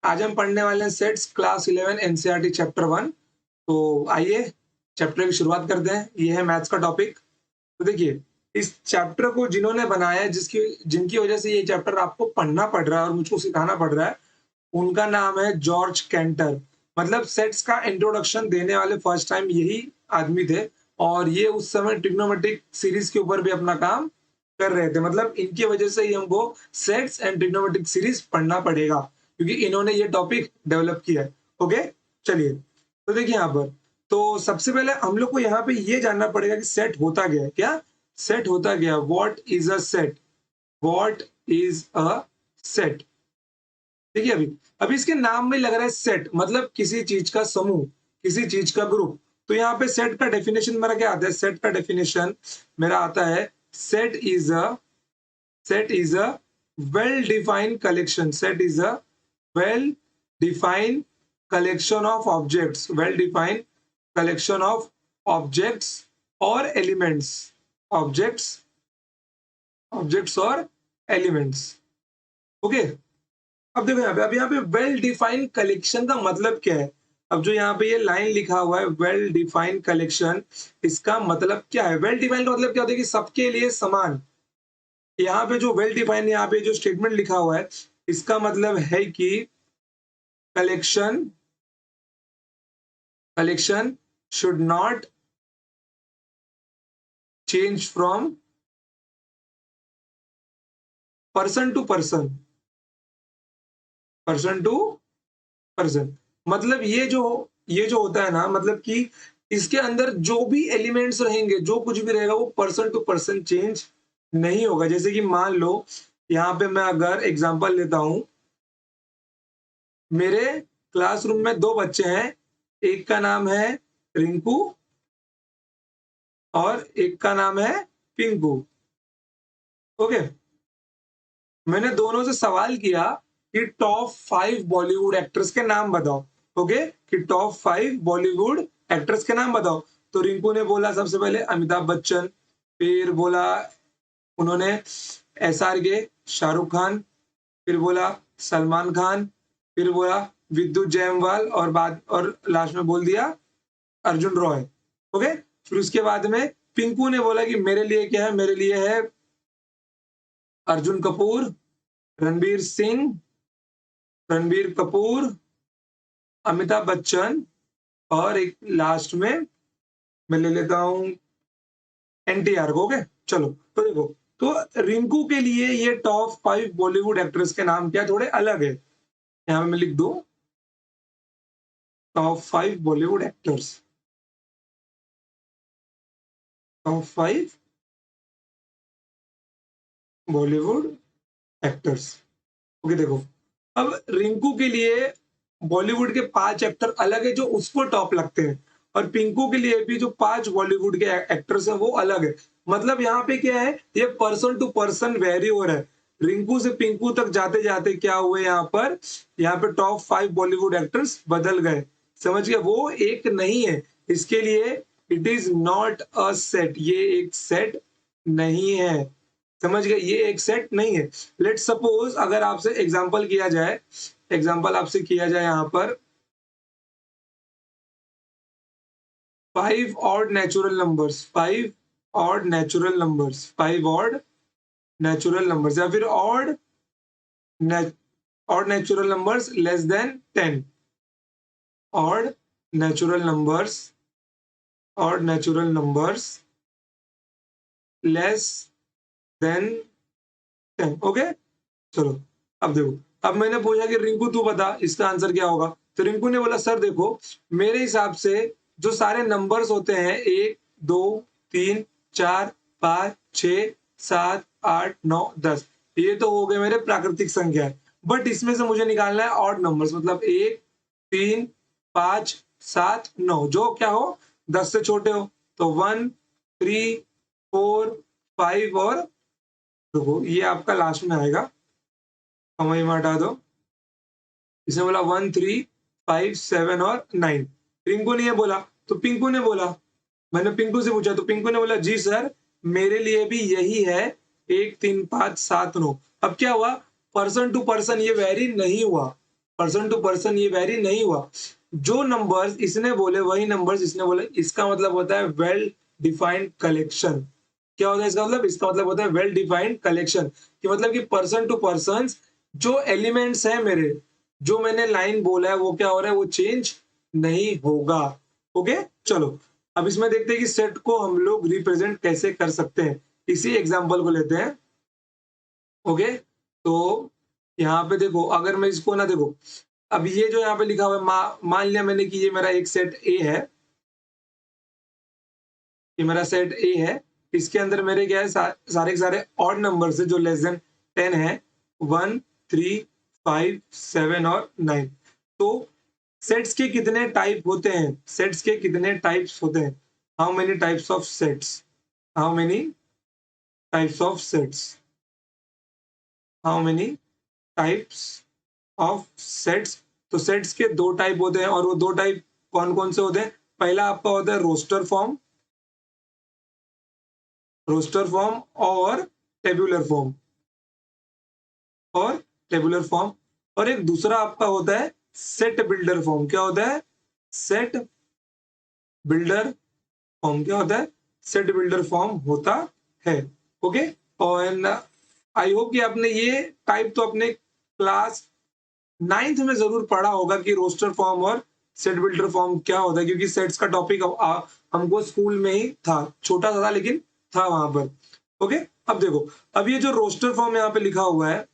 आज हम पढ़ने वाले हैं सेट्स क्लास 11 एनसीईआरटी चैप्टर 1। तो आइए चैप्टर की शुरुआत करते हैं। ये है मैथ्स का टॉपिक। तो देखिए, इस चैप्टर को जिन्होंने बनाया है, जिनकी वजह से ये चैप्टर आपको पढ़ना पड़ रहा है और मुझको सिखाना पड़ रहा है, उनका नाम है जॉर्ज कैंटर। मतलब सेट्स का इंट्रोडक्शन देने वाले फर्स्ट टाइम यही आदमी थे और ये उस समय ट्रिग्नोमेट्रिक सीरीज के ऊपर भी अपना काम कर रहे थे। मतलब इनकी वजह से ही हमको सेट्स एंड ट्रिग्नोमेट्रिक सीरीज पढ़ना पड़ेगा क्योंकि इन्होंने ये टॉपिक डेवलप किया है। ओके, चलिए तो देखिए यहाँ पर, तो सबसे पहले हम लोग को यहाँ पे ये जानना पड़ेगा कि सेट होता क्या है। क्या सेट होता क्या है? What is a set? What is a set? देखिए, अभी इसके नाम में लग रहा है सेट, मतलब किसी चीज का समूह, किसी चीज का ग्रुप। तो यहाँ पे सेट का डेफिनेशन मेरा क्या आता है? सेट का डेफिनेशन मेरा आता है, set is a well defined collection. Set is a well defined collection of objects, well defined collection of objects और एलिमेंट्स, ऑब्जेक्ट्स ऑब्जेक्ट्स और एलिमेंट्स। ओके, अब देखो यहाँ पे वेल डिफाइंड कलेक्शन का मतलब क्या है? अब जो यहाँ पे ये लाइन लिखा हुआ है वेल डिफाइंड कलेक्शन, इसका मतलब क्या है? वेल डिफाइंड का मतलब क्या होता है कि सबके लिए समान। यहाँ पे जो वेल डिफाइंड, यहाँ पे जो स्टेटमेंट लिखा हुआ है, इसका मतलब है कि collection collection should not change from person to person, person to person. मतलब ये जो होता है ना, मतलब कि इसके अंदर जो भी एलिमेंट्स रहेंगे, जो कुछ भी रहेगा, वो पर्सन टू पर्सन चेंज नहीं होगा। जैसे कि मान लो यहाँ पे मैं अगर एग्जांपल लेता हूं, मेरे क्लासरूम में दो बच्चे हैं, एक का नाम है रिंकू और एक का नाम है पिंकू। ओके, मैंने दोनों से सवाल किया कि टॉप 5 बॉलीवुड एक्ट्रेस के नाम बताओ। ओके, कि टॉप 5 बॉलीवुड एक्ट्रेस के नाम बताओ। तो रिंकू ने बोला सबसे पहले अमिताभ बच्चन, फिर बोला उन्होंने SRK, शाहरुख खान, फिर बोला सलमान खान, फिर बोला विद्युत जयमवाल और लास्ट में बोल दिया अर्जुन रॉय। ओके, फिर उसके बाद में पिंकू ने बोला कि मेरे लिए क्या है? मेरे लिए है अर्जुन कपूर, रणबीर सिंह, रणबीर कपूर, अमिताभ बच्चन और एक लास्ट में मैं ले लेता हूँ NTR को। ओके, चलो तो देखो, तो रिंकू के लिए ये टॉप 5 बॉलीवुड एक्ट्रेस के नाम क्या थोड़े अलग है। यहाँ पे मैं लिख दूं top 5 Bollywood actors, top 5 Bollywood actors. Okay, देखो, अब रिंकू के लिए बॉलीवुड के 5 एक्टर अलग है जो उसको टॉप लगते हैं और पिंकू के लिए भी जो 5 बॉलीवुड के एक्टर्स हैं वो अलग है। मतलब यहाँ पे क्या है, ये पर्सन टू पर्सन वेरी हो रहा है। रिंकू से पिंकू तक जाते जाते क्या हुए यहाँ पे टॉप 5 बॉलीवुड एक्टर्स बदल गए। समझ गए? वो एक नहीं है। इसके लिए it is not a set, ये एक सेट नहीं है। समझ गए? ये एक सेट नहीं है। लेट सपोज अगर आपसे एग्जाम्पल आपसे किया जाए यहाँ पर 5 odd natural numbers, 5 odd natural numbers, 5 odd natural numbers या फिर odd natural numbers less than 10, odd natural numbers, odd natural numbers less than 10। Okay, चलो अब देखो, अब मैंने पूछा कि रिंकू तू बता इसका आंसर क्या होगा। तो रिंकू ने बोला सर देखो, मेरे हिसाब से जो सारे नंबर्स होते हैं 1 2 3 4 5 6 7 8 9 10, ये तो हो गए मेरे प्राकृतिक संख्या, बट इसमें से मुझे निकालना है ऑड नंबर्स, मतलब 1 3 5 7 9 जो क्या हो 10 से छोटे हो। तो 1 3 4 5 और देखो ये आपका लास्ट में आएगा, कमा में हटा दो। इसने बोला 1 3 5 7 और 9। पिंकू ने ये बोला, तो पिंकू ने बोला, मैंने पिंकू से पूछा तो पिंकू ने बोला जी सर मेरे लिए भी यही है 1 3 5 7 9। अब क्या हुआ, पर्सन टू पर्सन ये वेरी नहीं हुआ। पर्सन टू पर्सन ये वैरी नहीं हुआ। जो नंबर्स इसने बोले वही नंबर्स इसने बोले, इसका मतलब होता है वेल डिफाइंड कलेक्शन। क्या होता है इसका मतलब? इसका मतलब होता है वेल डिफाइंड कलेक्शन, कि मतलब कि पर्सन टू पर्सन जो एलिमेंट्स है मेरे, जो मैंने लाइन बोला है वो क्या हो रहा है, वो चेंज नहीं होगा। ओके, चलो अब इसमें देखते हैं कि सेट को हम लोग रिप्रेजेंट कैसे कर सकते हैं। इसी एग्जांपल को लेते हैं। ओके, तो यहाँ पे देखो, अगर मैं इसको ना देखो, अब ये जो यहाँ पे लिखा हुआ है, मान लिया मैंने कि ये मेरा एक सेट ए है, ये मेरा सेट ए है। इसके अंदर मेरे क्या है, सारे के सारे ऑड नंबर है जो लेस देन 10 है, 1, 3, 5, 7 और 9। तो सेट्स के कितने टाइप होते हैं? सेट्स के कितने टाइप्स होते हैं? How many types of sets? How many types of sets? How many types of sets? तो सेट्स के दो टाइप होते हैं, और वो दो टाइप कौन कौन से होते हैं? पहला आपका होता है रोस्टर फॉर्म, रोस्टर फॉर्म और टेबुलर फॉर्म, और टेबुलर फॉर्म। और एक दूसरा आपका होता है सेट बिल्डर फॉर्म। क्या होता है? Set builder form. क्या होता है? सेट बिल्डर फॉर्म होता है। ओके, और आई होप कि आपने ये टाइप तो अपने क्लास 9th में जरूर पढ़ा होगा कि रोस्टर फॉर्म और सेट बिल्डर फॉर्म क्या होता है, क्योंकि सेट्स का टॉपिक हमको स्कूल में ही था, छोटा सा था लेकिन था वहां पर। ओके, अब देखो, अब ये जो रोस्टर फॉर्म यहाँ पे लिखा हुआ है,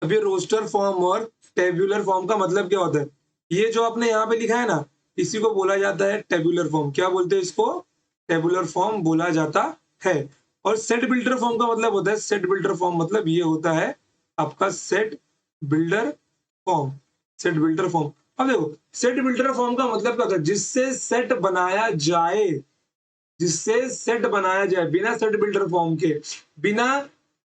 अब ये रोस्टर फॉर्म और टेबुलर फॉर्म का मतलब क्या होता है? ये जो आपने यहाँ पे लिखा है ना, इसी को बोला जाता है टेबुलर फॉर्म। क्या बोलते हैं इसको? टेबुलर फॉर्म बोला जाता है। और सेट बिल्डर फॉर्म का मतलब होता है, सेट बिल्डर फॉर्म मतलब ये होता है आपका set builder form. Set builder form, अब देखो, सेट बिल्डर फॉर्म का मतलब क्या होता है? जिससे सेट बनाया जाए, जिससे सेट बनाया जाए, बिना सेट बिल्डर फॉर्म के, बिना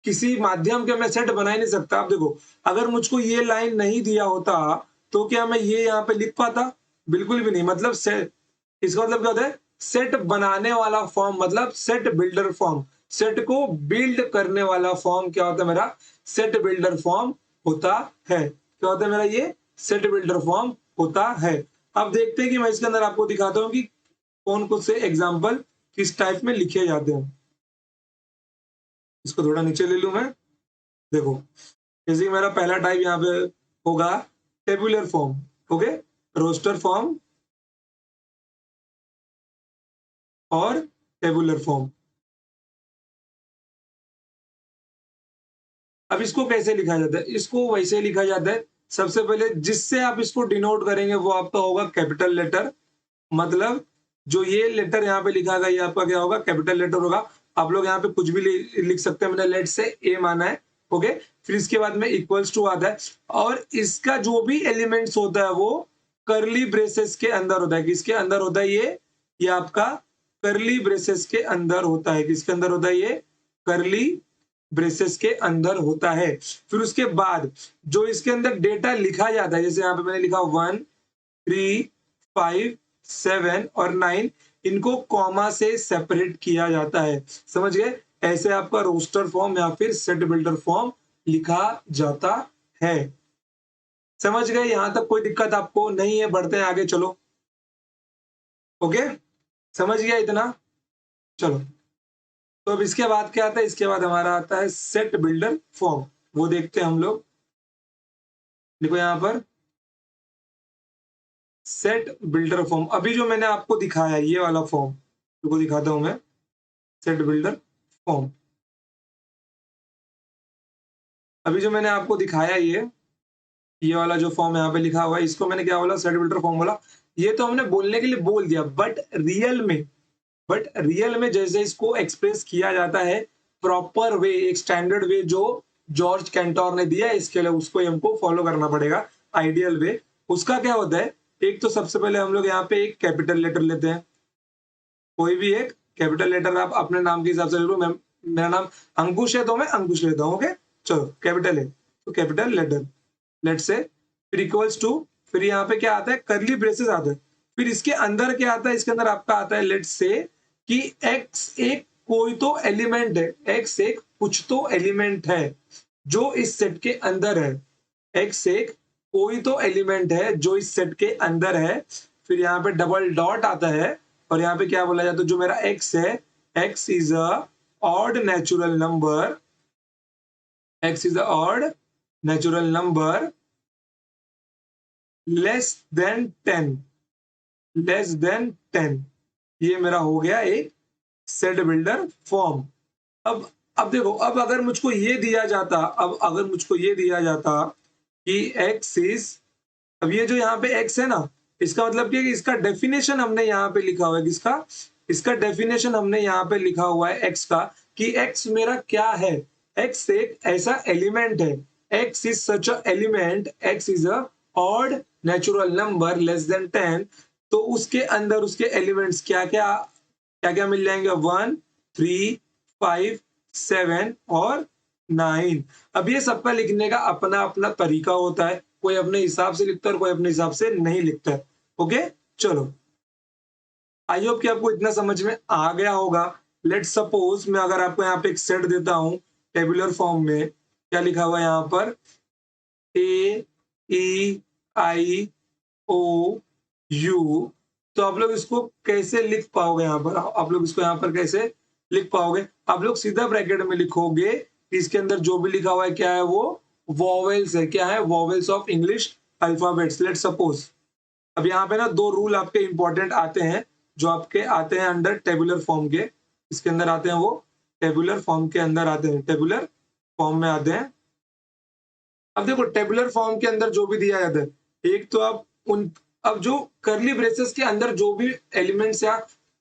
किसी माध्यम के मैं सेट बना ही नहीं सकता। आप देखो, अगर मुझको ये लाइन नहीं दिया होता तो क्या मैं ये यहाँ पे लिख पाता? बिल्कुल भी नहीं। मतलब सेट, इसका मतलब क्या होता है? सेट बनाने वाला फॉर्म मतलब सेट बिल्डर फॉर्म। सेट को बिल्ड करने वाला फॉर्म क्या होता है मेरा? सेट बिल्डर फॉर्म होता है। क्या होता है मेरा? ये सेट बिल्डर फॉर्म होता है। अब देखते हैं कि मैं इसके अंदर आपको दिखाता हूँ कि कौन कौन से एग्जाम्पल किस टाइप में लिखे जाते हैं। इसको थोड़ा नीचे ले लूं मैं। देखो, जैसे कि मेरा पहला टाइप यहाँ पे होगा tabular form. Okay, roster form और टेबुलर फॉर्म। अब इसको कैसे लिखा जाता है? इसको वैसे लिखा जाता है, सबसे पहले जिससे आप इसको डिनोट करेंगे वो आपका होगा कैपिटल लेटर। मतलब जो ये लेटर यहाँ पे लिखा गया, ये आपका क्या होगा? कैपिटल लेटर होगा। आप लोग यहाँ पे कुछ भी लिख सकते हैं। मैंने लेट से ए माना है। ओके, फिर इसके बाद में इक्वल्स टू आता है, और इसका जो भी एलिमेंट्स होता है वो करली ब्रेसेस के अंदर होता है। किसके अंदर होता है ये आपका करली ब्रेसेस के अंदर होता है। किसके अंदर होता है? ये करली ब्रेसेस के अंदर होता है। फिर उसके बाद जो इसके अंदर डेटा लिखा जाता है, जैसे यहाँ पे मैंने लिखा 1, 3, 5, 7 और 9, इनको कॉमा से सेपरेट किया जाता है। समझ गए? ऐसे आपका रोस्टर फॉर्म या फिर सेट बिल्डर फॉर्म लिखा जाता है। समझ गए? यहां तक कोई दिक्कत आपको नहीं है? बढ़ते हैं आगे, चलो। ओके, समझ गया इतना? चलो, तो अब इसके बाद क्या आता है? इसके बाद हमारा आता है सेट बिल्डर फॉर्म। वो देखते हैं हम लोग। देखो यहाँ पर सेट बिल्डर फॉर्म, अभी जो मैंने आपको दिखाया ये वाला फॉर्म, को दिखाता हूं मैं। सेट बिल्डर फॉर्म, अभी जो मैंने आपको दिखाया ये वाला जो फॉर्म यहाँ पे लिखा हुआ है, इसको मैंने क्या बोला? सेट बिल्डर फॉर्म बोला। ये तो हमने बोलने के लिए बोल दिया, बट रियल में जैसे इसको एक्सप्रेस किया जाता है प्रॉपर वे, एक स्टैंडर्ड वे जो जॉर्ज कैंटोर ने दिया है, इसके लिए उसको हमको फॉलो करना पड़ेगा, आइडियल वे। उसका क्या होता है? एक तो सबसे पहले हम लोग यहाँ पे एक कैपिटल लेटर लेते हैं। कोई भी एक कैपिटल लेटर आप अपने नाम के हिसाब से ले लो। मेरा नाम अंकुश है तो मैं अंकुश लेता हूँ। ओके, चलो, कैपिटल है तो कैपिटल लेटर, लेट से, फिर इक्वल्स टू, फिर यहाँ पे क्या आता है? करली ब्रेसेस आता है। फिर इसके अंदर क्या आता है? इसके अंदर आपका आता है लेट से कि एक्स एक कोई तो एलिमेंट है, एक्स एक कुछ तो एलिमेंट है जो इस सेट के अंदर है। एक्स एक कोई तो एलिमेंट है जो इस सेट के अंदर है, फिर यहाँ पे डबल डॉट आता है और यहाँ पे क्या बोला जाता है, जो मेरा x है, x is a odd natural number, x is a odd natural number less then 10, less than 10। ये मेरा हो गया एक सेट बिल्डर फॉर्म। अब अब देखो, अब अगर मुझको ये दिया जाता, अब अगर मुझको ये दिया जाता कि x इज, अब ये जो यहाँ पे x है ना, इसका मतलब क्या है कि इसका डेफिनेशन हमने यहाँ पे लिखा हुआ है, किसका, इसका डेफिनेशन हमने यहाँ पे लिखा हुआ है x का, कि x मेरा क्या है, x एक ऐसा एलिमेंट है, x is such a element, x is a odd natural number less then 10। तो उसके अंदर उसके एलिमेंट्स क्या क्या क्या क्या मिल जाएंगे, 1, 3, 5, 7 और 9। अब ये सबका लिखने का अपना अपना तरीका होता है, कोई अपने हिसाब से लिखता है और कोई अपने हिसाब से नहीं लिखता है। ओके, चलो, आई होप कि आपको इतना समझ में आ गया होगा। लेट सपोज मैं अगर आपको यहाँ पे एक सेट देता हूँ टेबुलर फॉर्म में, क्या लिखा हुआ है यहाँ पर, ए ई आई ओ यू, तो आप लोग इसको कैसे लिख पाओगे, यहाँ पर आप लोग इसको यहाँ पर कैसे लिख पाओगे, आप लोग सीधा ब्रैकेट में लिखोगे, इसके अंदर जो भी लिखा हुआ है क्या है, वो वॉवेल्स है, क्या है, vowels of English alphabets. Let suppose, अब यहाँ पे ना दो रूल आपके इंपॉर्टेंट आते हैं, जो आपके आते हैं अंडर टेबुलर फॉर्म के, इसके अंदर आते हैं, वो टेबुलर फॉर्म के अंदर आते हैं, टेबुलर फॉर्म में आते हैं। अब देखो, टेबुलर फॉर्म के अंदर जो भी दिया जाता है, एक तो आप उन, अब जो करली ब्रेसेस के अंदर जो भी एलिमेंट्स या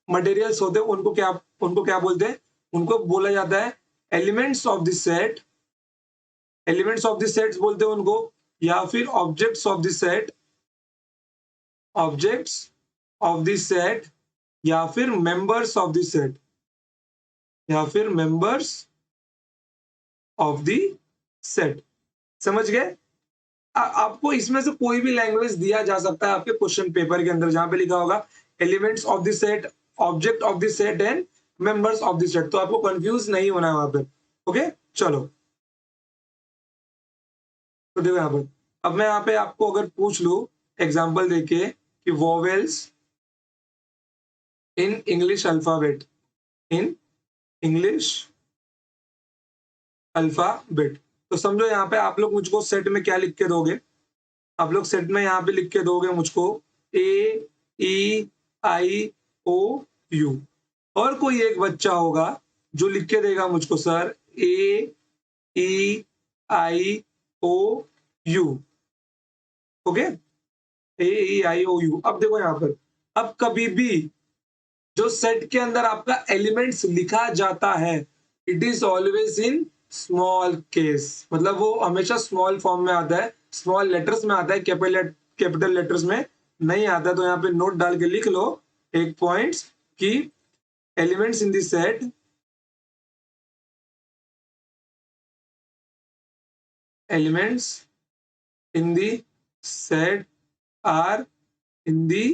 मटेरियल्स होते हैं, उनको क्या बोलते हैं, उनको बोला जाता है elements of the set, elements of the sets बोलते हैं उनको, या फिर objects of the set, objects of the set, या फिर मेंबर्स ऑफ द सेट, या फिर मेंबर्स ऑफ द सेट। समझ गए? आपको इसमें से कोई भी लैंग्वेज दिया जा सकता है आपके क्वेश्चन पेपर के अंदर, जहां पे लिखा होगा elements of the set, object of the set and members of the set, तो आपको कंफ्यूज नहीं होना है वहां पे। ओके, चलो, तो देखो यहाँ पर, अब मैं यहाँ पे आपको अगर पूछ लू एग्जांपल देके कि vowels in English alphabet, in English alphabet, तो समझो यहाँ पे आप लोग मुझको सेट में क्या लिख के दोगे, आप लोग सेट में यहाँ पे लिख के दोगे मुझको ए ई आई ओ यू, और कोई एक बच्चा होगा जो लिख के देगा मुझको, sir A E I O U. Okay, A E I O U. अब देखो यहाँ पर, अब कभी भी जो सेट के अंदर आपका एलिमेंट्स लिखा जाता है, it is always in small case, मतलब वो हमेशा स्मॉल फॉर्म में आता है, स्मॉल लेटर्स में आता है, कैपिटल लेटर्स में नहीं आता। तो यहाँ पे नोट डाल के लिख लो एक पॉइंट्स कि elements in this set, elements in the set are in the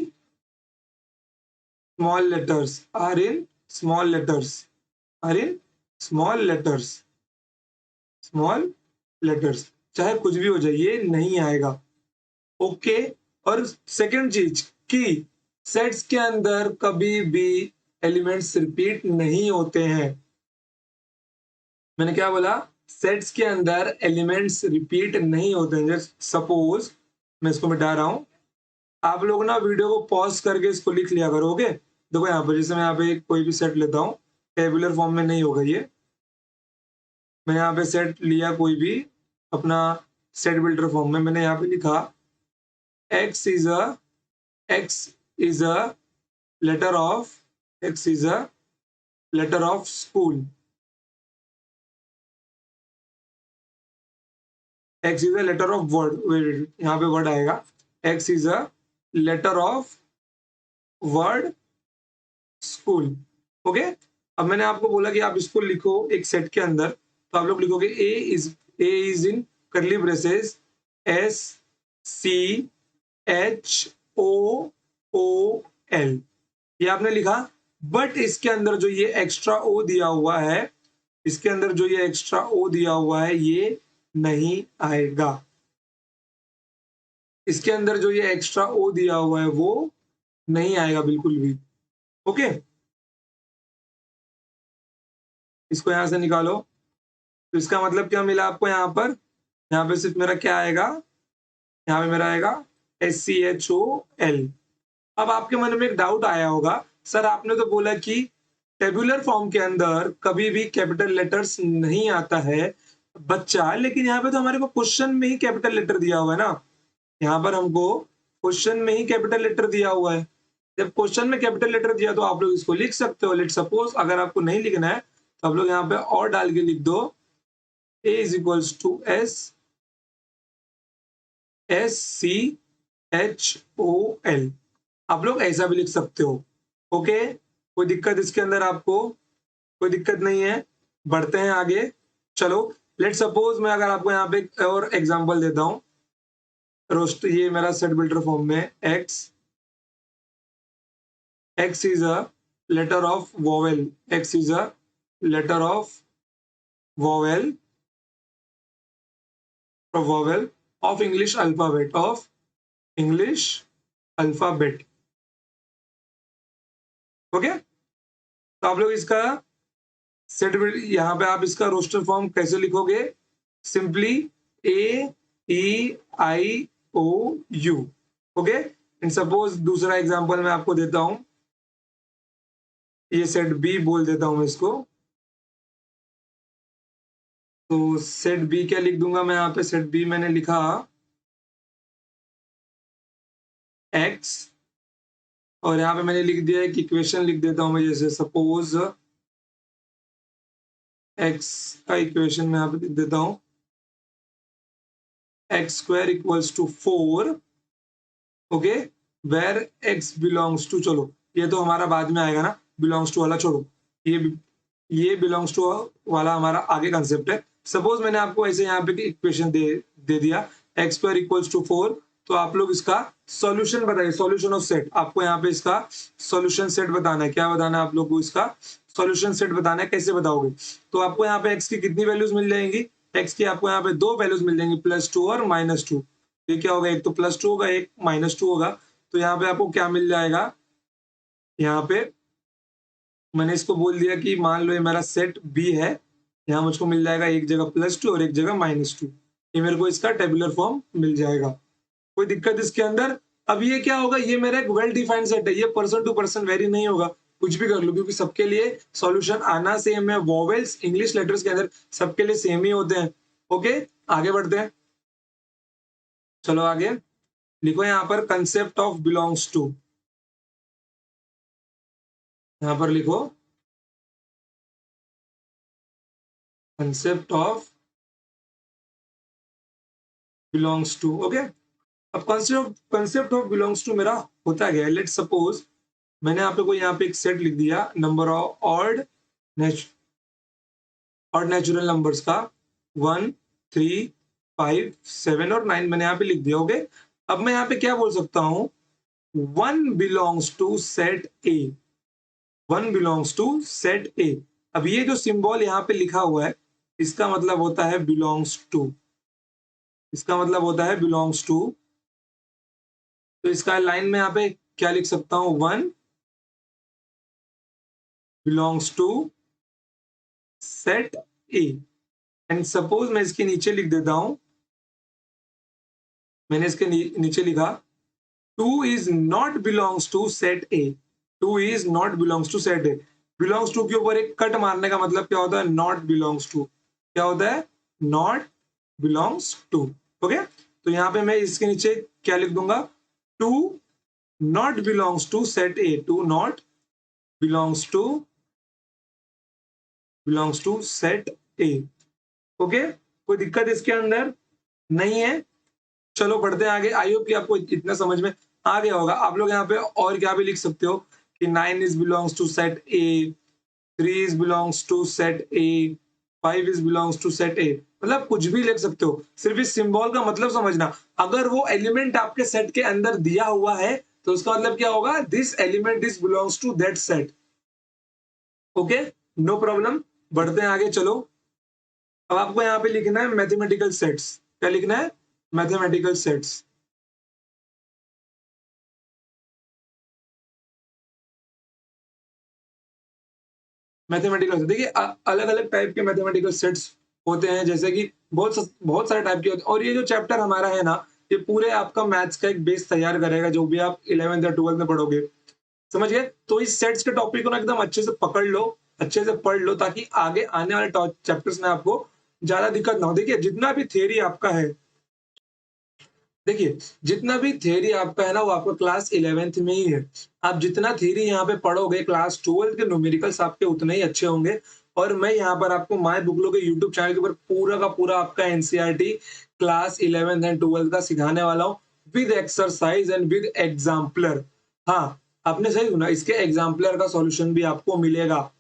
small letters, are in small letters, are in small letters, small letters, चाहे कुछ भी हो जाए ये नहीं आएगा। ओके, और सेकंड चीज कि सेट्स के अंदर कभी भी एलिमेंट्स रिपीट नहीं होते हैं। मैंने क्या बोला, सेट्स के अंदर एलिमेंट्स रिपीट नहीं होते हैं। जैसे सपोज मैं इसको मिटा रहा हूं, आप लोग ना वीडियो को पॉज करके इसको लिख लिया करोगे। देखो यहाँ पर, जैसे मैं यहाँ पे कोई भी सेट लेता हूँ, टेबुलर फॉर्म में नहीं होगा ये, मैं यहाँ पे सेट लिया कोई भी अपना सेट बिल्डर फॉर्म में, मैंने यहाँ पे लिखा x is a, x is a letter of, x is a letter of school, x is a letter of word, यहाँ पे वर्ड आएगा, x is a letter of word school। Okay, अब मैंने आपको बोला कि आप इसको लिखो एक सेट के अंदर, तो आप लोग लिखोगे ए is in curly braces S C H O O L, ये आपने लिखा। बट इसके अंदर जो ये एक्स्ट्रा ओ दिया हुआ है, इसके अंदर जो ये एक्स्ट्रा ओ दिया हुआ है, ये नहीं आएगा। इसके अंदर जो ये एक्स्ट्रा ओ दिया हुआ है वो नहीं आएगा बिल्कुल भी। ओके, इसको यहां से निकालो। तो इसका मतलब क्या मिला आपको यहाँ पर? यहाँ पे सिर्फ मेरा क्या आएगा? यहाँ पे मेरा आएगा SCHOL। अब आपके मन में एक डाउट आया होगा, सर आपने तो बोला कि टेबुलर फॉर्म के अंदर कभी भी कैपिटल लेटर्स नहीं आता है बच्चा, लेकिन यहाँ पे तो हमारे को क्वेश्चन में ही कैपिटल लेटर दिया हुआ है ना। यहाँ पर हमको क्वेश्चन में ही कैपिटल लेटर दिया हुआ है। जब क्वेश्चन में कैपिटल लेटर दिया तो आप लोग इसको लिख सकते हो। लेट सपोज अगर आपको नहीं लिखना है तो आप लोग यहाँ पे और डाल के लिख दो A is equals to SCHOL। आप लोग ऐसा भी लिख सकते हो। ओके, कोई दिक्कत इसके अंदर आपको? कोई दिक्कत नहीं है। बढ़ते हैं आगे। चलो, लेट सपोज मैं अगर आपको यहाँ पे एक और एग्जांपल देता हूँ। रोस्ट, ये मेरा सेट बिल्डर फॉर्म में X is a letter of vowel. X is a letter of vowel of English alphabet okay, तो आप लोग इसका सेट यहाँ पे आप इसका रोस्टर फॉर्म कैसे लिखोगे? Simply AEIOU। Okay, and suppose दूसरा एग्जांपल मैं आपको देता हूं। ये सेट बी बोल देता हूं मैं इसको। तो सेट बी क्या लिख दूंगा मैं यहाँ पे? सेट बी मैंने लिखा x, और यहाँ पे मैंने लिख दिया एक इक्वेशन लिख देता हूं मैं। जैसे सपोज x का इक्वेशन मैं यहाँ पे लिख देता हूं x² equals to 4। Okay, where x belongs to, चलो ये तो हमारा बाद में आएगा ना, बिलोंग्स टू वाला छोड़ो। ये बिलोंग्स टू वाला हमारा आगे कंसेप्ट है। सपोज मैंने आपको ऐसे यहाँ पे इक्वेशन दे दिया x² इक्वल्स टू 4। तो आप लोग इसका सॉल्यूशन बताइए, सॉल्यूशन ऑफ सेट। आपको यहाँ पे इसका सॉल्यूशन सेट बताना है। क्या बताना है आप लोग को? इसका सॉल्यूशन सेट बताना है। कैसे बताओगे? तो आपको यहाँ पे x की कितनी वैल्यूज मिल जाएंगी? x की आपको यहाँ पे दो वैल्यूज मिल जाएंगी, +2 और -2। ये क्या होगा? एक तो +2 होगा, एक -2 होगा। तो यहाँ पे आपको क्या मिल जाएगा? यहाँ पे मैंने इसको बोल दिया कि मान लो ये मेरा सेट बी है। यहाँ मुझको मिल जाएगा एक जगह +2 और एक जगह -2। ये मेरे को इसका टेबुलर फॉर्म मिल जाएगा। कोई दिक्कत इसके अंदर? अब ये क्या होगा? ये मेरा एक वेल डिफाइंड सेट है। ये पर्सन टू पर्सन वेरी नहीं होगा, कुछ भी कर लो, क्योंकि सबके लिए सॉल्यूशन आना सेम है। वॉवेल्स इंग्लिश लेटर्स के अंदर सबके लिए सेम ही होते हैं। ओके, आगे बढ़ते हैं। चलो आगे लिखो यहाँ पर कंसेप्ट ऑफ बिलोंग्स टू। यहाँ पर लिखो concept of belongs to. Okay, अब कंसेप्ट ऑफ बिलोंग्स टू मेरा होता गया। लेट सपोज मैंने आप लोग को यहाँ पे एक सेट लिख दिया number of odd natural numbers का 1, 3, 5, 7 और 9 मैंने यहाँ पे लिख दिया। ओके, अब मैं यहाँ पे क्या बोल सकता हूँ? 1 belongs to set A. 1 belongs to set A. अब ये जो सिंबल यहाँ पे लिखा हुआ है, इसका मतलब होता है बिलोंग्स टू। इसका मतलब होता है बिलोंग्स टू। तो इसका लाइन में यहाँ पे क्या लिख सकता हूँ? 1 belongs to set A. And suppose मैं इसके नीचे लिख देता हूं, मैंने इसके नीचे लिखा 2 is not belongs to set A. 2 is not belongs to set A. Belongs to के ऊपर एक कट मारने का मतलब क्या होता है? Not belongs to. क्या होता है? Not belongs to. ओके, तो यहां पे मैं इसके नीचे क्या लिख दूंगा? 2 not belongs to set A. 2 not belongs to set A. Okay, कोई दिक्कत इसके अंदर नहीं है। चलो बढ़ते हैं आगे। आई होप कि आपको इतना समझ में आ गया होगा। आप लोग यहाँ पे और क्या भी लिख सकते हो कि 9 is belongs to set A, 3 is belongs to set A, 5 is belongs to set A. मतलब कुछ भी लिख सकते हो, सिर्फ इस सिंबल का मतलब समझना। अगर वो एलिमेंट आपके सेट के अंदर दिया हुआ है तो उसका मतलब क्या होगा? This element is belongs to that set. Okay, no problem. बढ़ते हैं आगे। चलो, अब आपको यहाँ पे लिखना है मैथमेटिकल सेट्स। क्या लिखना है? Mathematical sets. मैथमेटिकल देखिए अलग अलग टाइप के मैथमेटिकल सेट्स होते हैं, जैसे कि बहुत सारे टाइप के होते हैं, और ये जो चैप्टर हमारा है ना, ये पूरे आपका मैथ्स का एक बेस तैयार करेगा, जो भी आप 11th या 12th में पढ़ोगे, समझ गए? तो इस सेट्स के टॉपिक को ना एकदम अच्छे से पकड़ लो, अच्छे से पढ़ लो, ताकि आगे आने वाले चैप्टर्स में आपको ज्यादा दिक्कत ना हो। देखिए जितना भी थियरी आपका है, देखिए जितना भी थियरी आपका है ना, वो आपका क्लास 11th में ही है। आप जितना थियरी यहाँ पे पढ़ोगे, क्लास 12th के न्यूमेरिकल्स आपके उतने ही अच्छे होंगे। और मैं यहाँ पर आपको माय बुकलो के यूट्यूब चैनल के ऊपर पूरा का पूरा आपका NCERT class 11th and 12th का सिखाने वाला हूँ, with exercise and with exemplar. हाँ, आपने सही सुना, इसके एग्जाम्पलर का सॉल्यूशन भी आपको मिलेगा,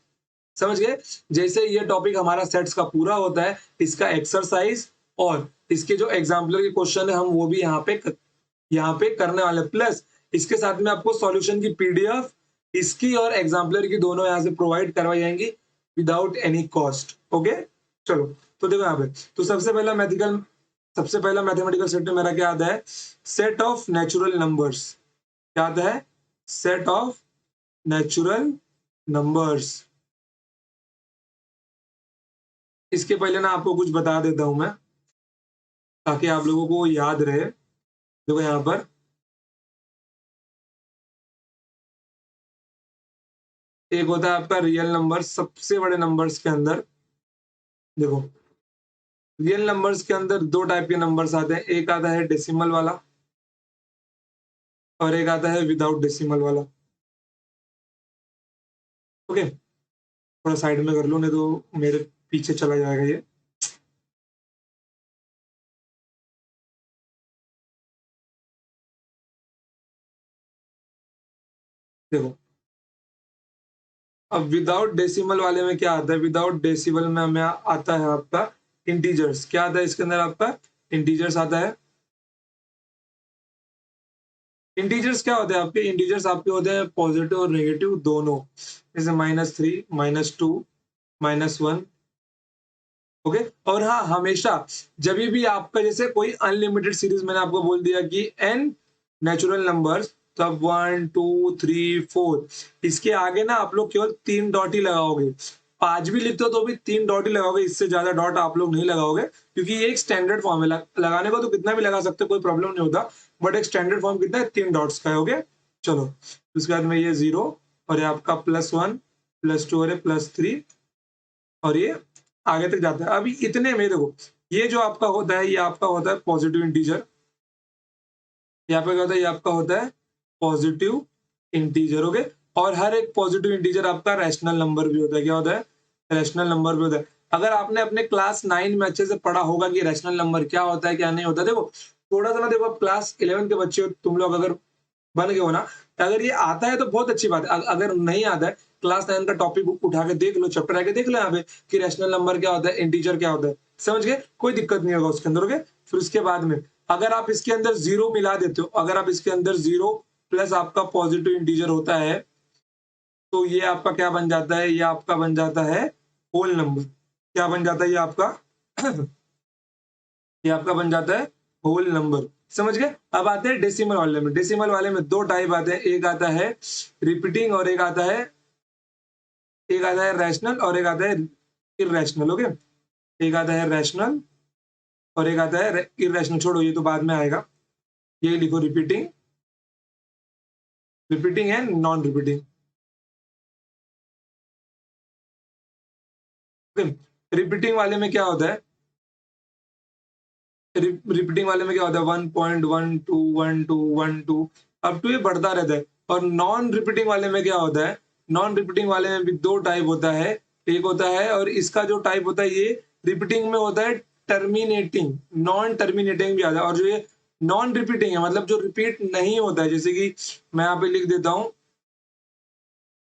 समझ गए? जैसे ये टॉपिक हमारा सेट्स का पूरा होता है, इसका एक्सरसाइज और इसके जो एग्जाम्पलर के क्वेश्चन है, हम वो भी यहाँ पे करने वाले, प्लस इसके साथ में आपको सॉल्यूशन की पीडीएफ इसकी और एग्जाम्पलर की दोनों यहाँ से प्रोवाइड करवाई जाएंगी विदाउट एनी कॉस्ट। ओके, चलो, तो देखो यहाँ पे, तो सबसे पहला मैथमेटिकल सेट में मेरा क्या आता है? Set of natural numbers. क्या आता है? Set of natural numbers. इसके पहले ना आपको कुछ बता देता हूं मैं, ताकि आप लोगों को याद रहे। देखो यहाँ पर एक होता है आपका रियल नंबर, सबसे बड़े नंबर्स के अंदर। देखो रियल नंबर्स के अंदर दो टाइप के नंबर्स आते हैं, एक आता है डेसिमल वाला और एक आता है विदाउट डेसिमल वाला। ओके, थोड़ा साइड में कर लो, नहीं तो मेरे पीछे चला जाएगा ये। देखो अब विदाउट डेसिमल वाले में क्या आता है? विदाउट डेसिमल में हमें आता है आपका इंटीजर्स। क्या आता है इसके अंदर? आपका इंटीजर्स आता है। इंटीजर्स क्या होते हैं आपके? इंटीजर्स आपके होते हैं पॉजिटिव और नेगेटिव दोनों, जैसे -3, -2, -1। ओके, और हाँ, हमेशा जब भी आपका जैसे कोई अनलिमिटेड सीरीज, मैंने आपको बोल दिया कि n नेचुरल नंबर्स, तो अब 1 2 3 4, इसके आगे ना आप लोग केवल 3 डॉट ही लगाओगे। 5 भी लिखते हो तो भी 3 डॉट ही लगाओगे, इससे ज्यादा डॉट आप लोग नहीं लगाओगे, क्योंकि ये एक स्टैंडर्ड फॉर्म है। लगाने को तो कितना भी लगा सकते हो, कोई प्रॉब्लम नहीं होता, बट एक स्टैंडर्ड फॉर्म कितना है? 3 डॉट्स का है। ओके, चलो, उसके बाद में ये 0 और ये आपका +1 +2 और ये +3 और ये आगे तक जाता है। अभी इतने में देखो, ये जो आपका होता है, ये आपका होता है पॉजिटिव इंटीजर। यहाँ पे क्या होता है? ये आपका होता है पॉजिटिव इंटीजर। ओके, और हर एक पॉजिटिव इंटीजर आपका रैशनल नंबर भी होता है। क्या होता है? रैशनल नंबर भी होता है। अगर आपने अपने क्लास 9 में अच्छे से पढ़ा होगा कि रैशनल नंबर क्या होता है, क्या नहीं होता, देखो थोड़ा सा ना, देखो आप क्लास 11 के बच्चे हो, तुम लोग अगर बन गए हो ना, तो अगर ये आता है तो बहुत अच्छी बात है। अगर नहीं आता है, क्लास 9 का टॉपिक उठा के देख लो, चैप्टर आके देख लो यहाँ पे कि रैशनल नंबर क्या होता है, इंटीजर क्या होता है, समझ गए? कोई दिक्कत नहीं होगा उसके अंदर। ओके, फिर उसके बाद में अगर आप इसके अंदर जीरो मिला देते हो, अगर आप इसके अंदर जीरो प्लस आपका पॉजिटिव इंटीजर होता है, तो ये आपका क्या बन जाता है? ये आपका बन जाता है होल नंबर। क्या बन जाता है ये आपका? ये आपका बन जाता है होल नंबर, समझ गए? अब आते हैं डेसिमल वाले में। डेसिमल वाले में दो टाइप आते हैं, एक आता है रिपीटिंग और एक आता है रैशनल और एक आता है इरेशनल। ओके, एक आता है रैशनल और एक आता है इरेशनल। छोड़ो, ये तो बाद में आएगा, ये लिखो repeating, repeating and non repeating. Repeating वाले में क्या होता है? रिपीटिंग वाले में क्या होता है? 1.12 अब टू ये बढ़ता रहता है। और नॉन रिपीटिंग वाले में क्या होता है? नॉन रिपीटिंग वाले में भी दो टाइप होता है, एक होता है, और इसका जो टाइप होता है, ये रिपीटिंग में होता है टर्मिनेटिंग, नॉन टर्मिनेटिंग भी आता है। और जो ये नॉन रिपीटिंग है, मतलब जो रिपीट नहीं होता है, जैसे कि मैं यहाँ पे लिख देता हूँ,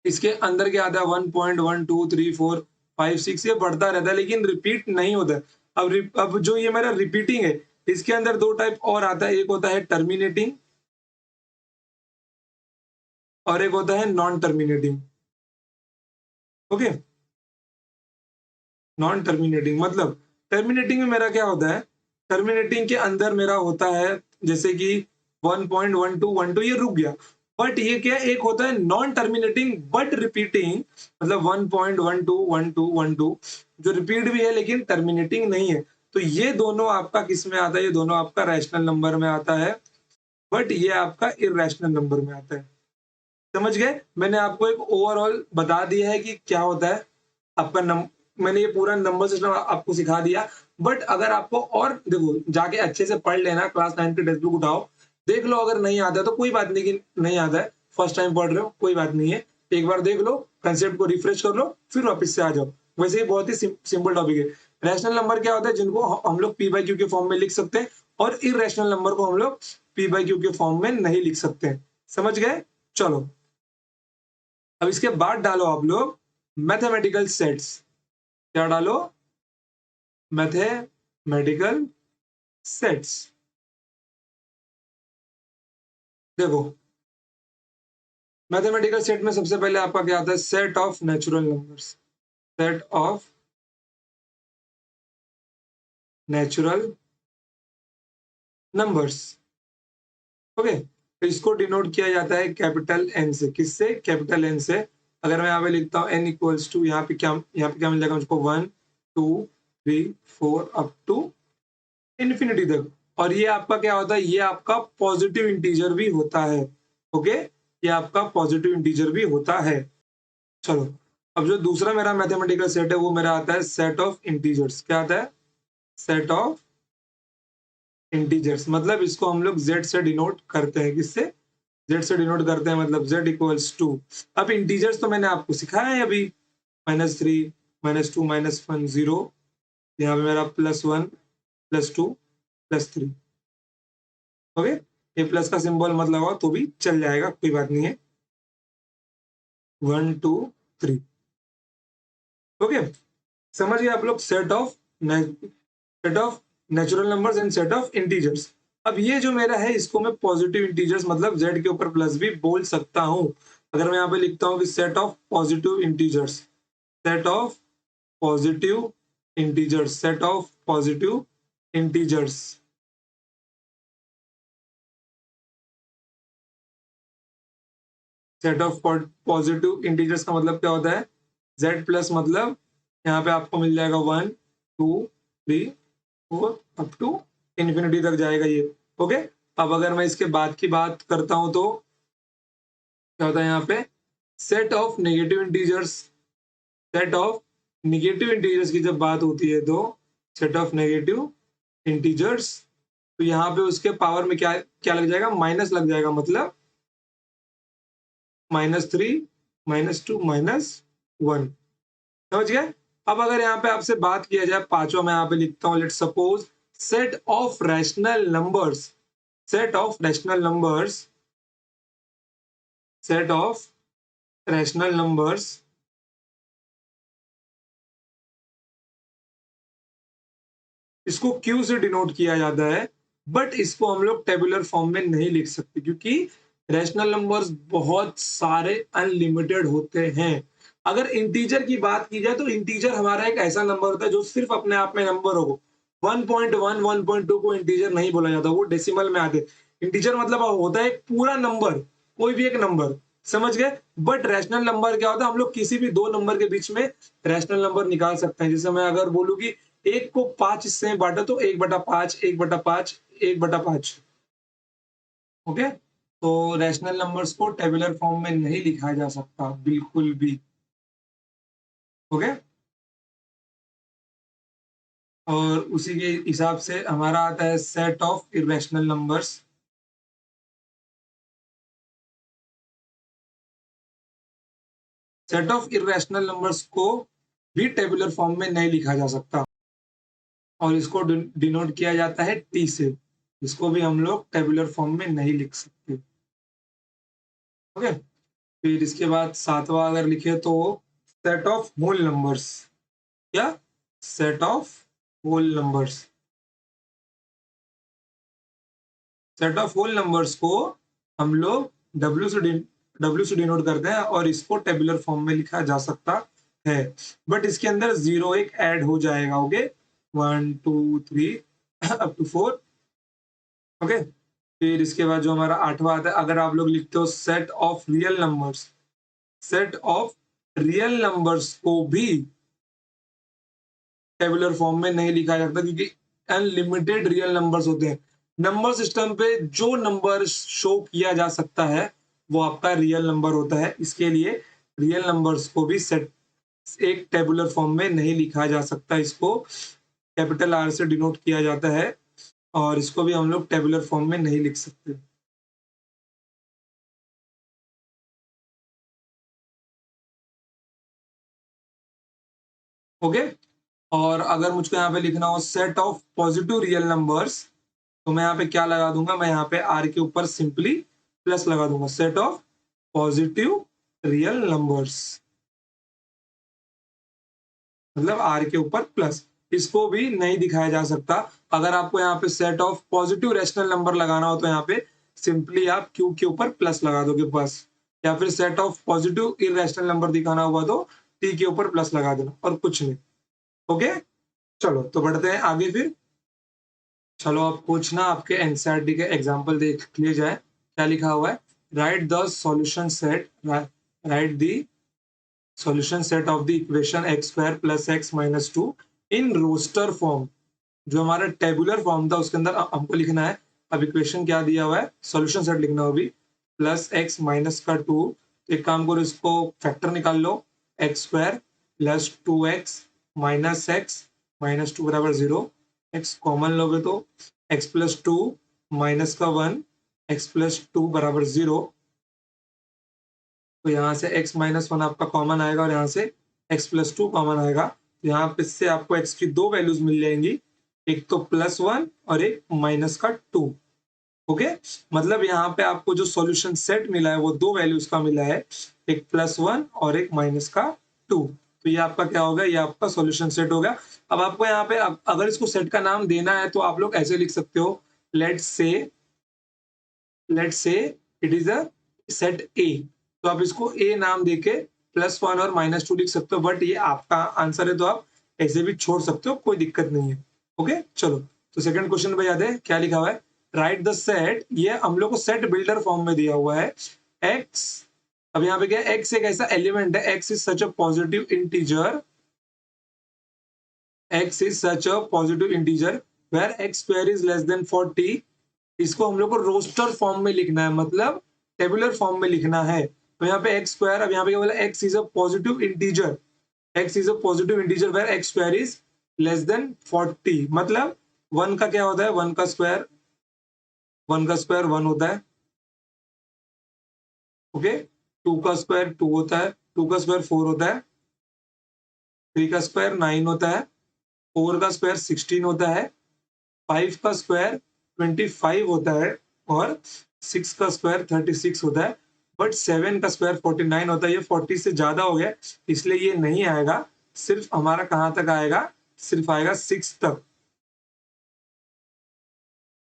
इसके अंदर क्या आता है? 1.12 3 4 5 6, ये बढ़ता रहता है लेकिन रिपीट नहीं होता है। अब जो ये मेरा रिपीटिंग है, इसके अंदर दो टाइप और आता है, एक होता है टर्मिनेटिंग और एक होता है non terminating. Okay, non terminating मतलब, टर्मिनेटिंग में मेरा क्या होता है? टर्मिनेटिंग के अंदर मेरा होता है, जैसे कि 1.12 ये रुक गया, बट ये क्या, एक होता है नॉन टर्मिनेटिंग बट रिपीटिंग, मतलब 1.12 जो रिपीट भी है लेकिन टर्मिनेटिंग नहीं है। तो ये दोनों आपका किस में आता है, ये दोनों आपका रैशनल नंबर में आता है, बट ये आपका इरैशनल नंबर में आता है। समझ गए? मैंने आपको एक ओवरऑल बता दिया है कि क्या होता है आपका मैंने ये पूरा नंबर सिस्टम आपको सिखा दिया। बट अगर आपको और देखो, जाके अच्छे से पढ़ लेना, क्लास 9 की टेक्स्ट बुक उठाओ, देख लो, अगर नहीं आता है तो कोई बात नहीं कि नहीं आता है, फर्स्ट टाइम पढ़ रहे हो कोई बात नहीं है, एक बार देख लो, कंसेप्ट को रिफ्रेश कर लो, फिर वापस से आ जाओ। वैसे ही बहुत ही सिंपल टॉपिक है। रैशनल नंबर क्या होता है, जिनको हम लोग पी बाई क्यू के फॉर्म में लिख सकते हैं, और इरेशनल नंबर को हम लोग पी बाई क्यू के फॉर्म में नहीं लिख सकते हैं। समझ गए? चलो, अब इसके बाद डालो आप लोग मैथमेटिकल सेट्स। क्या डालो? Mathematical sets. देखो, मैथमेटिकल सेट में सबसे पहले आपका क्या आता है, set of natural numbers. Set of natural numbers. Okay, तो इसको डिनोट किया जाता है कैपिटल एन से। किससे? कैपिटल एन से। अगर मैं यहाँ पे लिखता हूँ एन इक्वल्स टू, यहाँ पे क्या मिल जाएगा मुझको, 1 2 3 4 अप टू इन्फिनिटी तक। और ये आपका क्या होता है, ये आपका पॉजिटिव इंटीजर भी होता है। ओके, ये आपका पॉजिटिव इंटीजर भी होता है। चलो, अब जो दूसरा मेरा मैथमेटिकल सेट है वो मेरा आता है सेट ऑफ इंटीजर्स। क्या आता है? Set of integers. मतलब इसको हम लोग जेड से डिनोट करते हैं। किससे? जेड से डिनोट करते हैं, मतलब जेड इक्वल्स टू। अब इंटीजर्स तो मैंने आपको सिखाया है अभी, -3 -2 -1 0, यहाँ पे मेरा +1 +2 +3। ओके, ये प्लस का सिंबल मत लगाओ तो भी चल जाएगा, कोई बात नहीं है। 1 2 3। ओके, समझ गए आप लोग? Set of natural numbers and set of integers. अब ये जो मेरा है, इसको मैं पॉजिटिव इंटीजर्स मतलब जेड के ऊपर प्लस भी बोल सकता हूं। अगर मैं यहाँ पे लिखता हूँ कि set of positive integers, set of positive integers, set of positive integers. Set of positive integers का मतलब क्या होता है, जेड प्लस, मतलब यहाँ पे आपको मिल जाएगा 1 2 3 4 अप टू इन्फिनिटी तक जाएगा ये। ओके, अब अगर मैं इसके बाद की बात करता हूं तो क्या होता है यहाँ पे, set of negative integers. Set of negative integers की जब बात होती है तो सेट ऑफ नेगेटिव इंटीजर्स, तो यहाँ पे उसके पावर में क्या क्या लग जाएगा, माइनस लग जाएगा, मतलब -3 -2 -1। समझ गए? अब अगर यहाँ पे आपसे बात किया जाए पांचवा, मैं यहाँ पे लिखता हूँ, let suppose set of rational numbers. Set of rational numbers, set of rational numbers, इसको क्यू से डिनोट किया जाता है, बट इसको हम लोग टेबुलर फॉर्म में नहीं लिख सकते क्योंकि रैशनल नंबर्स बहुत सारे अनलिमिटेड होते हैं। अगर इंटीजर की बात की जाए तो इंटीजर हमारा एक ऐसा नंबर होता है जो सिर्फ अपने आप में नंबर हो। 1.1 1.2 को इंटीजर नहीं बोला जाता, वो डेसिमल में आते। इंटीजर मतलब होता है एक पूरा नंबर, कोई भी एक नंबर। समझ गए? बट रैशनल नंबर क्या होता है, हम लोग किसी भी दो नंबर के बीच में रैशनल नंबर निकाल सकते हैं। जैसे मैं अगर बोलूं कि एक को 5 हिस्से में बांटा तो 1/5 1/5 1/5। ओके, तो रैशनल नंबर्स को टेबुलर फॉर्म में नहीं लिखा जा सकता बिल्कुल भी। ओके, और उसी के हिसाब से हमारा आता है set of irrational numbers. Set of irrational numbers को भी टेबुलर फॉर्म में नहीं लिखा जा सकता, और इसको डिनोट किया जाता है टी से। इसको भी हम लोग टेबुलर फॉर्म में नहीं लिख सकते। ओके, फिर इसके बाद सातवां अगर लिखे तो सेट ऑफ होल नंबर्स। क्या? Set of whole numbers. Set of whole numbers को हम लोग डब्ल्यू से डिनोट करते हैं, और इसको टेबुलर फॉर्म में लिखा जा सकता है, बट इसके अंदर जीरो एक ऐड हो जाएगा। Okay, 1 2 3 up to 4। ओके, फिर इसके बाद जो हमारा 8वां आता है, अगर आप लोग लिखते हो set of real numbers, set of real numbers को भी टेबुलर फॉर्म में नहीं लिखा जाता क्योंकि अनलिमिटेड रियल नंबर्स होते हैं। नंबर सिस्टम पे जो नंबर शो किया जा सकता है वो आपका रियल नंबर होता है। इसके लिए रियल नंबर्स को भी सेट एक टेबुलर फॉर्म में नहीं लिखा जा सकता। इसको कैपिटल आर से डिनोट किया जाता है और इसको भी हम लोग टेबुलर फॉर्म में नहीं लिख सकते। ओके। और अगर मुझको यहाँ पे लिखना हो set of positive real numbers, तो मैं यहाँ पे क्या लगा दूंगा, मैं यहाँ पे आर के ऊपर सिंपली प्लस लगा दूंगा, set of positive real numbers, मतलब आर के ऊपर प्लस। इसको भी नहीं दिखाया जा सकता। अगर आपको यहाँ पे set of positive rational number लगाना हो तो यहाँ पे सिंपली आप क्यू के ऊपर प्लस लगा दोगे बस, या फिर set of positive irrational number दिखाना हुआ तो टी के ऊपर प्लस लगा देना और कुछ नहीं। ओके, चलो तो बढ़ते हैं आगे फिर। चलो अब कुछ ना आपके एनसीईआरटी के एग्जांपल देख लिए जाए। क्या लिखा हुआ है, write the solution set, write the solution set of the equation x square plus x minus two in roster form. जो हमारा टेबुलर फॉर्म था उसके अंदर हमको लिखना है। अब इक्वेशन क्या दिया हुआ है, सॉल्यूशन सेट लिखना होगी प्लस एक्स माइनस का टू। तो एक काम करो, इसको फैक्टर निकाल लो, x square plus two x minus two बराबर जीरो। एक्स कॉमन लोगे तो एक्स प्लस टू माइनस का वन, एक्स प्लस टू बराबर जीरो। तो यहाँ से x माइनस वन आपका कॉमन आएगा और यहाँ से x प्लस टू कॉमन आएगा। तो यहाँ पे से आपको x की दो वैल्यूज मिल जाएंगी, एक तो प्लस वन और एक माइनस का टू। ओके, मतलब यहाँ पे आपको जो सॉल्यूशन सेट मिला है वो दो वैल्यूज का मिला है, एक प्लस वन और एक माइनस का टू। तो ये आपका क्या होगा, ये आपका सॉल्यूशन सेट होगा। अब आपको यहाँ पे अगर इसको सेट का नाम देना है तो आप लोग ऐसे लिख सकते हो, let's say it is a set ए। तो आप इसको ए नाम देके प्लस वन और माइनस टू लिख सकते हो, बट ये आपका आंसर है तो आप ऐसे भी छोड़ सकते हो, कोई दिक्कत नहीं है। ओके, चलो तो सेकंड क्वेश्चन पे याद है क्या लिखा हुआ है, राइट द सेट। ये हम लोग को सेट बिल्डर फॉर्म में दिया हुआ है एक्स। अब यहाँ पे क्या, एक्स एक ऐसा एलिमेंट है, x is such a positive integer, x is such a positive integer where x square is less than 40। इसको हम लोग को रोस्टर फॉर्म में लिखना है, मतलब टेबुलर फॉर्म में लिखना है। तो यहाँ पे एक्स स्क्वायर, अब यहाँ पे क्या बोला, x is a positive integer, x is a positive integer where x square is less than 40। मतलब वन का क्या होता है, वन का स्क्वायर, वन का स्क्वायर वन होता है। ओके, टू का स्क्वायर टू होता है, टू का स्क्वायर फोर होता है, थ्री का स्क्वायर नाइन होता है, फोर का स्क्वायर 16 होता है, फाइव का स्क्वायर 25 होता है और सिक्स का स्क्वायर 36 होता है। बट सेवन का स्क्वायर 49 होता है। ये 40 से ज्यादा हो गया इसलिए ये नहीं आएगा। सिर्फ हमारा कहां तक आएगा, सिर्फ आएगा सिक्स तक।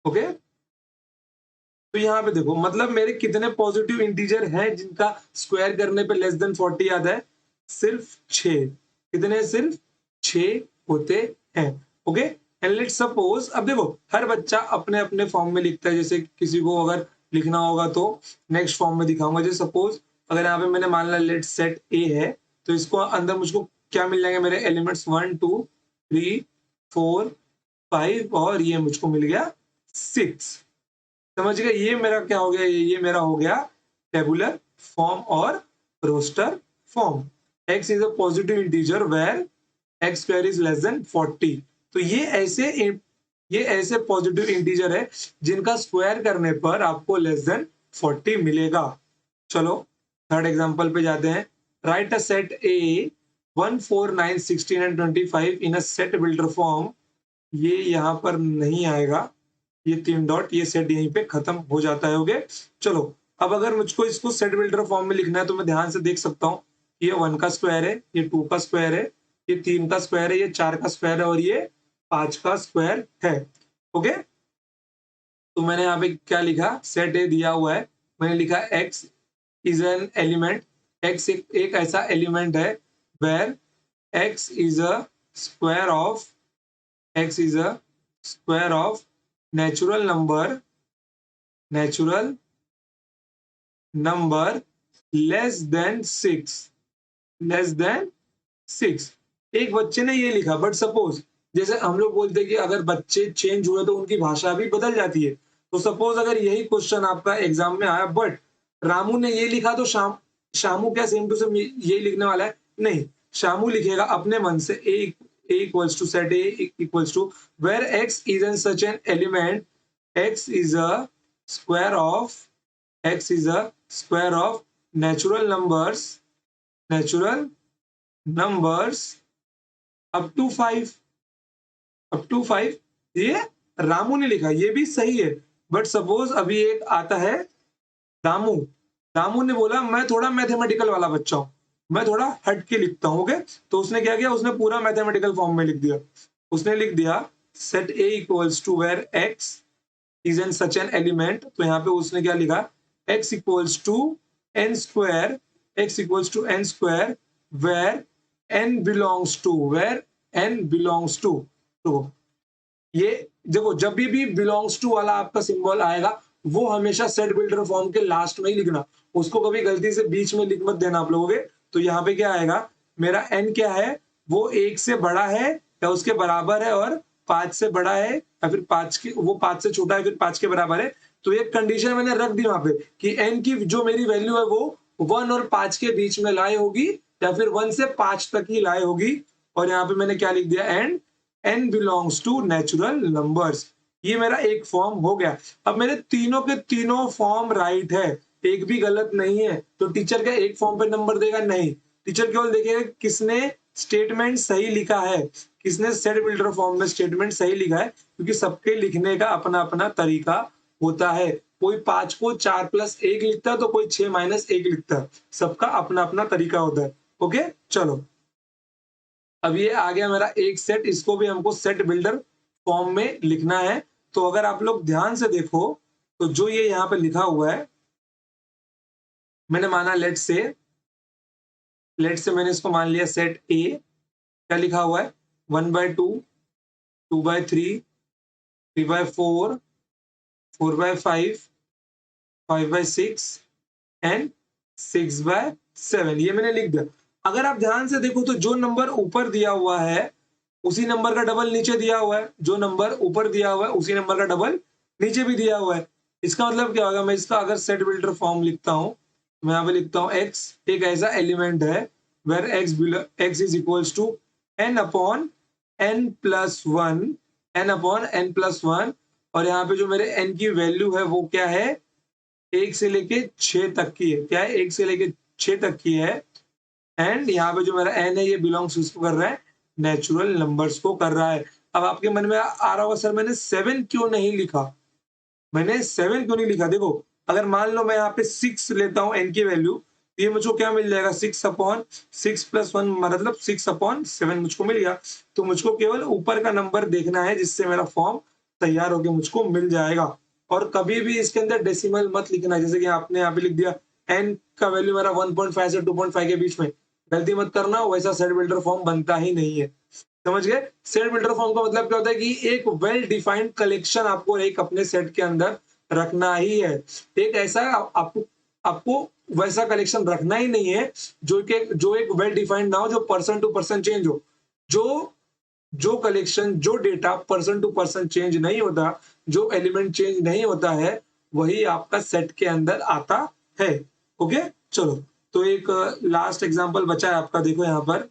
ओके, तो यहाँ पे देखो, मतलब मेरे कितने पॉजिटिव इंटीजर हैं जिनका स्क्वायर करने पे लेस देन 40 आता है, सिर्फ 6। कितने, सिर्फ 6 होते हैं। ओके, एंड लेट्स सपोज, अब देखो हर बच्चा अपने अपने फॉर्म में लिखता है। जैसे किसी को अगर लिखना होगा तो नेक्स्ट फॉर्म में दिखाऊंगा। जैसे सपोज अगर यहाँ पे मैंने मान लिया लेट सेट ए है, तो इसको अंदर मुझको क्या मिल जाएंगे, मेरे एलिमेंट्स 1 2 3 4 5 और ये मुझको मिल गया 6। समझ गए, ये मेरा क्या हो गया, ये मेरा हो गया टेबुलर फॉर्म और roster form. x is a positive integer where x square is less than 40। तो ये ऐसे पॉजिटिव इंटीजर है जिनका स्क्वायर करने पर आपको लेस देन 40 मिलेगा। चलो थर्ड एग्जांपल पे जाते हैं। Right a set A 1 4 9 16 and 25 in a set builder form. ये यहाँ पर नहीं आएगा, ये तीन डॉट, ये सेट यहीं पे खत्म हो जाता है। ओके, चलो अब अगर मुझको इसको सेट बिल्डर फॉर्म में लिखना है तो मैं ध्यान से देख सकता हूँ, ये वन का स्क्वायर है, ये टू का स्क्वायर है, ये तीन का स्क्वायर है, ये चार का स्क्वायर है और ये पांच का स्क्वायर है। ओके, तो मैंने यहाँ पे क्या लिखा, सेट ए दिया हुआ है, मैंने लिखा x is an element. X एक ऐसा एलिमेंट है where x is a square of, x is a square of natural number natural number less than 6, less than 6। एक बच्चे ने ये लिखा, बट सपोज जैसे हम लोग बोलते हैं कि अगर बच्चे चेंज हुए तो उनकी भाषा भी बदल जाती है। तो सपोज अगर यही क्वेश्चन आपका एग्जाम में आया, बट रामू ने ये लिखा, तो शामू क्या सेम टू सेम ये लिखने वाला है? नहीं, शामू लिखेगा अपने मन से a equals to set a equals to where x is in such an element, x is a square of x is a square of natural numbers up to 5, up to 5। ये रामू ने लिखा, ये भी सही है। बट सपोज अभी एक आता है दामू, दामू ने बोला मैं थोड़ा मैथमेटिकल वाला बच्चा हूं, मैं थोड़ा हट के लिखता हूं। ओके, तो उसने क्या किया, उसने पूरा मैथमेटिकल फॉर्म में लिख दिया। उसने लिख दिया set A equals to where x is an such an element. तो यहाँ पे उसने क्या लिखा, x equals to n square, x equals to n square where n belongs to, where n belongs to. तो ये देखो, जब भी बिलोंग्स टू वाला आपका सिंबल आएगा, वो हमेशा सेट बिल्डर फॉर्म के लास्ट में ही लिखना, उसको कभी गलती से बीच में लिख मत देना आप लोगों के। तो यहाँ पे क्या आएगा, मेरा एन क्या है, वो 1 से बड़ा है या उसके बराबर है और 5 से बड़ा है, या फिर 5 के, वो 5 से छोटा है फिर 5 के बराबर है। तो एक कंडीशन मैंने रख दी वहां पे कि एन की जो मेरी वैल्यू है वो 1 और 5 के बीच में लाए होगी, या फिर 1 से 5 तक ही लाए होगी। और यहाँ पे मैंने क्या लिख दिया, and n belongs to natural numbers. ये मेरा एक फॉर्म हो गया। अब मेरे तीनों के तीनों फॉर्म राइट है, एक भी गलत नहीं है। तो टीचर क्या एक फॉर्म पे नंबर देगा? नहीं, टीचर केवल देखेगा किसने स्टेटमेंट सही लिखा है, किसने सेट बिल्डर फॉर्म में स्टेटमेंट सही लिखा है। क्योंकि सबके लिखने का अपना अपना तरीका होता है। कोई 5 को 4+1 लिखता है, तो कोई 6-1 लिखता है। सबका अपना अपना तरीका होता है। ओके, चलो अब ये आ गया मेरा एक सेट, इसको भी हमको सेट बिल्डर फॉर्म में लिखना है। तो अगर आप लोग ध्यान से देखो, तो जो ये यहाँ पे लिखा हुआ है, मैंने माना लेट से मैंने इसको मान लिया सेट ए। क्या लिखा हुआ है, 1/2, 2/3, 3/4, 4/5, 5/6 एंड 6/7, ये मैंने लिख दिया। अगर आप ध्यान से देखो तो जो नंबर ऊपर दिया हुआ है उसी नंबर का डबल नीचे दिया हुआ है, जो नंबर ऊपर दिया हुआ है उसी नंबर का डबल नीचे भी दिया हुआ है। इसका मतलब क्या होगा, मैं इसका अगर सेट बिल्डर फॉर्म लिखता हूं, मैं यहाँ पे लिखता हूँ एक्स एक ऐसा एलिमेंट है where x is equals to n upon n plus one, n upon n plus one. और यहाँ पे जो मेरे एन की वैल्यू है वो क्या है, 1 से लेके 6 तक की है। क्या है, 1 से लेके 6 तक की है। एंड यहाँ पे जो मेरा एन है ये बिलोंग्स किसको कर रहा है, नेचुरल नंबर्स को कर रहा है। अब आपके मन में आ रहा होगा सर मैंने 7 क्यों नहीं लिखा, मैंने 7 क्यों नहीं लिखा? देखो, अगर मान लो मैं यहाँ पे 6 लेता हूँ एन की वैल्यू, ये मुझको क्या मिल जाएगा, 6/6+1 मतलब 6/7 मुझको मिल गया। तो मुझको केवल ऊपर का नंबर देखना है जिससे मेरा फॉर्म तैयार होकर मुझको मिल जाएगा। और कभी भी इसके अंदर डेसिमल मत लिखना, जैसे कि आपने यहाँ पे लिख दिया एन का वैल्यू मेरा 1.5 से 2.5 के बीच में, गलती मत करना, वैसा सेट बिल्डर फॉर्म बनता ही नहीं है। समझ गए? सेट बिल्डर फॉर्म का मतलब क्या होता है कि एक वेल डिफाइंड कलेक्शन आपको एक अपने सेट के अंदर रखना ही है। एक ऐसा आपको आपको वैसा कलेक्शन रखना ही नहीं है जो एक वेल डिफाइंड ना हो, जो पर्सन टू पर्सन चेंज हो। जो जो कलेक्शन, जो data person to person change नहीं होता, जो एलिमेंट चेंज नहीं होता है, वही आपका सेट के अंदर आता है। ओके, चलो तो एक लास्ट एग्जांपल बचा है आपका। देखो यहाँ पर,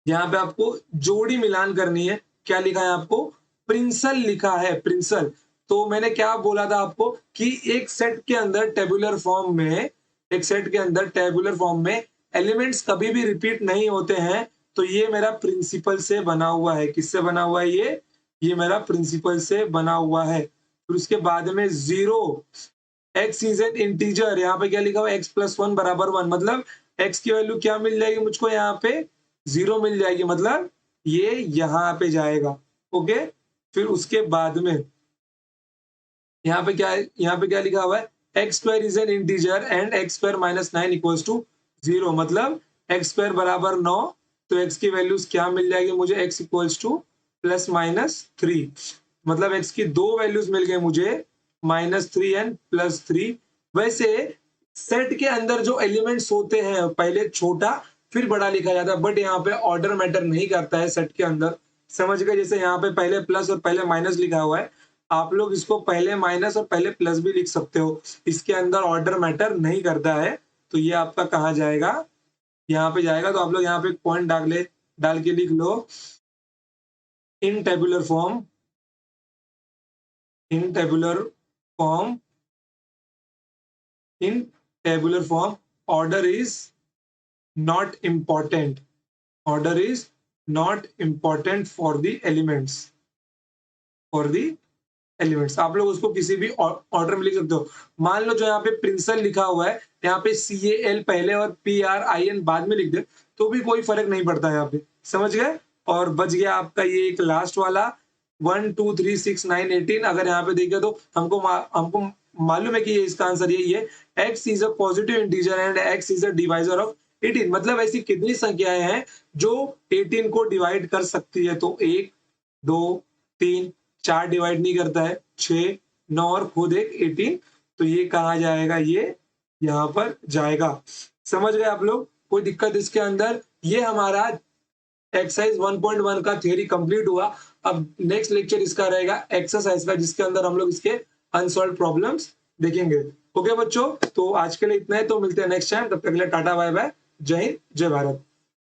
यहाँ पे आपको जोड़ी मिलान करनी है। क्या लिखा है आपको, प्रिंसल लिखा है, प्रिंसल। तो मैंने क्या बोला था आपको कि एक सेट के अंदर टेबुलर फॉर्म में, एक सेट के अंदर टेबुलर फॉर्म में एलिमेंट्स कभी भी रिपीट नहीं होते हैं। तो ये मेरा प्रिंसिपल से बना हुआ है। किससे बना हुआ है ये मेरा प्रिंसिपल से बना हुआ है। फिर उसके बाद में zero, x is an integer, यहाँ पे क्या लिखा हुआ, x+1 बराबर 1, मतलब x की वैल्यू क्या मिल जाएगी मुझको, यहाँ पे 0 मिल जाएगी, मतलब ये यहाँ पे जाएगा। ओके, फिर उसके बाद में यहाँ पे क्या है, यहाँ पे क्या लिखा हुआ है, x² is an integer and x² - 9 equals to 0, मतलब x² बराबर 9। तो x की वैल्यूज क्या मिल जाएगी मुझे, x इक्वल्स टू +-3, मतलब x की दो वैल्यूज मिल गई मुझे, -3n + 3। वैसे सेट के अंदर जो एलिमेंट्स होते हैं पहले छोटा फिर बड़ा लिखा जाता है, बट यहाँ पे ऑर्डर मैटर नहीं करता है सेट के अंदर। समझ गए? जैसे यहाँ पे पहले प्लस और पहले माइनस लिखा हुआ है, आप लोग इसको पहले माइनस और पहले प्लस भी लिख सकते हो। इसके अंदर ऑर्डर मैटर नहीं करता है। तो ये आपका कहाँ जाएगा? यहाँ पे जाएगा। तो आप लोग यहाँ पे एक पॉइंट डाल के लिख लो, in tabular form, in tabular form, in tabular form order is not important, order is not important for the elements, for the elements. आप लोग उसको किसी भी ऑर्डर में लिख सकते हो। मान लो जो यहाँ पे प्रिंसल लिखा हुआ है, यहाँ पे CAL पहले और PRIN बाद में लिख दे तो भी कोई फर्क नहीं पड़ता यहाँ पे। समझ गए? और बच गया आपका ये एक लास्ट वाला 1 2 3 6 9 18। अगर यहाँ पे देखे तो हमको मालूम है कि ये इसका आंसर यही है, x is a positive integer and x is a divisor of 18। मतलब ऐसी कितनी संख्याएं हैं जो 18 को डिवाइड कर सकती है? तो 1 2 3 4 डिवाइड नहीं करता है, 6 9 और खुद एक 18। तो ये कहाँ जाएगा? ये यहाँ पर जाएगा। समझ गए आप लोग? कोई दिक्कत इसके अंदर? ये हमारा एक्सरसाइज 1.1 का थ्योरी कंप्लीट हुआ। अब नेक्स्ट लेक्चर इसका रहेगा एक्सरसाइज का, जिसके अंदर हम लोग इसके अनसॉल्व प्रॉब्लम्स देखेंगे। ओके बच्चों, तो आज के लिए इतना है। तो मिलते हैं नेक्स्ट टाइम। तब तक के लिए टाटा बाय बाय, जय हिंद जय भारत।